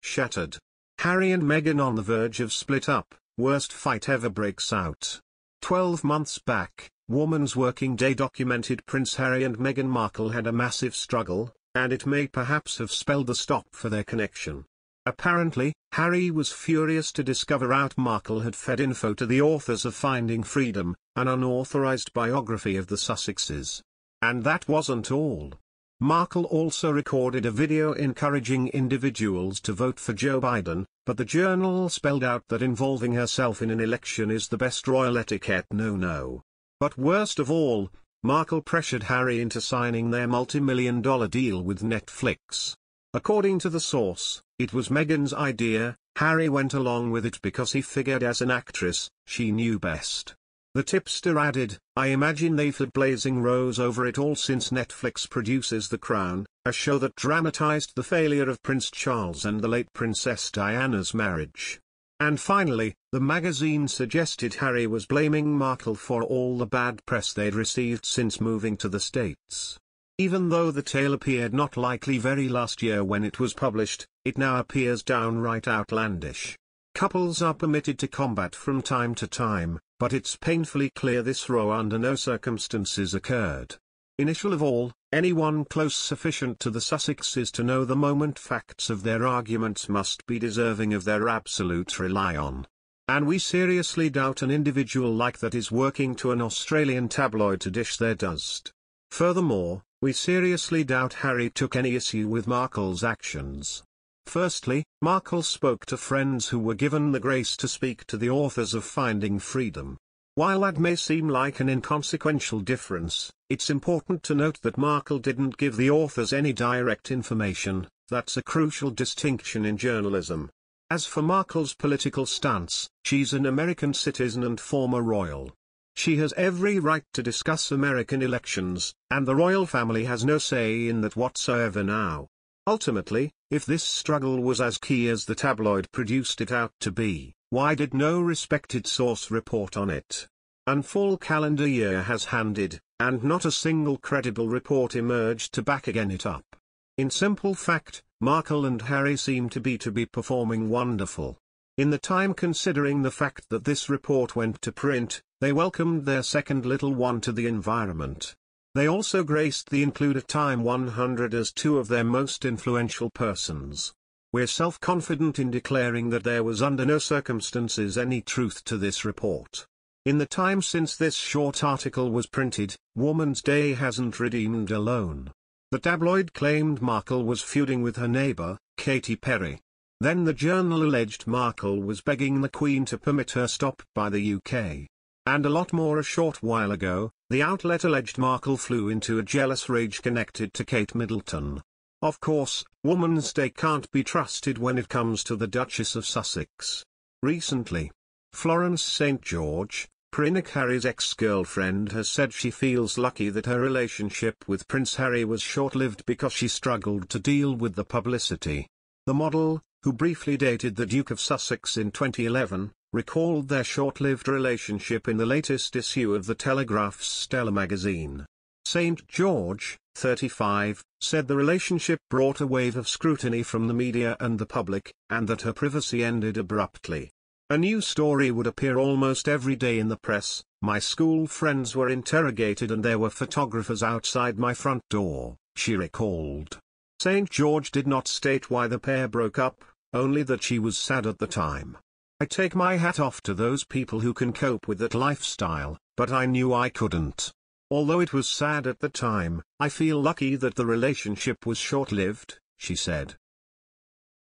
shattered. Harry and Meghan on the verge of split up, worst fight ever breaks out. 12 months back, Woman's Working Day documented Prince Harry and Meghan Markle had a massive struggle, and it may perhaps have spelled the stop for their connection. Apparently, Harry was furious to discover out Markle had fed info to the authors of Finding Freedom, an unauthorized biography of the Sussexes. And that wasn't all. Markle also recorded a video encouraging individuals to vote for Joe Biden, but the Journal spelled out that involving herself in an election is the best royal etiquette no-no. But worst of all, Markle pressured Harry into signing their multi-million-dollar deal with Netflix. According to the source, it was Meghan's idea. Harry went along with it because he figured as an actress, she knew best. The tipster added, "I imagine they've had blazing rows over it all since Netflix produces The Crown, a show that dramatized the failure of Prince Charles and the late Princess Diana's marriage." And finally, the magazine suggested Harry was blaming Markle for all the bad press they'd received since moving to the States. Even though the tale appeared not likely very last year when it was published, it now appears downright outlandish. Couples are permitted to combat from time to time, but it's painfully clear this row under no circumstances occurred. Initial of all, anyone close sufficient to the Sussexes to know the moment facts of their arguments must be deserving of their absolute rely-on. And we seriously doubt an individual like that is working to an Australian tabloid to dish their dust. Furthermore, we seriously doubt Harry took any issue with Markle's actions. Firstly, Markle spoke to friends who were given the grace to speak to the authors of Finding Freedom. While that may seem like an inconsequential difference, it's important to note that Markle didn't give the authors any direct information. That's a crucial distinction in journalism. As for Markle's political stance, she's an American citizen and former royal. She has every right to discuss American elections, and the royal family has no say in that whatsoever now. Ultimately, if this struggle was as key as the tabloid produced it out to be, why did no respected source report on it? An full calendar year has handed, and not a single credible report emerged to back again it up. In simple fact, Markle and Harry seem to be performing wonderful. In the time considering the fact that this report went to print, they welcomed their second little one to the environment. They also graced the Includer Time 100 as two of their most influential persons. We're self-confident in declaring that there was under no circumstances any truth to this report. In the time since this short article was printed, Woman's Day hasn't redeemed alone. The tabloid claimed Markle was feuding with her neighbor, Katy Perry. Then the Journal alleged Markle was begging the Queen to permit her stop by the UK. And a lot more a short while ago, the outlet alleged Markle flew into a jealous rage connected to Kate Middleton. Of course, Woman's Day can't be trusted when it comes to the Duchess of Sussex. Recently, Florence St. George, Prince Harry's ex-girlfriend, has said she feels lucky that her relationship with Prince Harry was short-lived because she struggled to deal with the publicity. The model, who briefly dated the Duke of Sussex in 2011, recalled their short-lived relationship in the latest issue of The Telegraph's Stella magazine. St. George, 35, said the relationship brought a wave of scrutiny from the media and the public, and that her privacy ended abruptly. A new story would appear almost every day in the press. My school friends were interrogated and there were photographers outside my front door, she recalled. St. George did not state why the pair broke up, only that she was sad at the time. I take my hat off to those people who can cope with that lifestyle, but I knew I couldn't. Although it was sad at the time, I feel lucky that the relationship was short-lived, she said.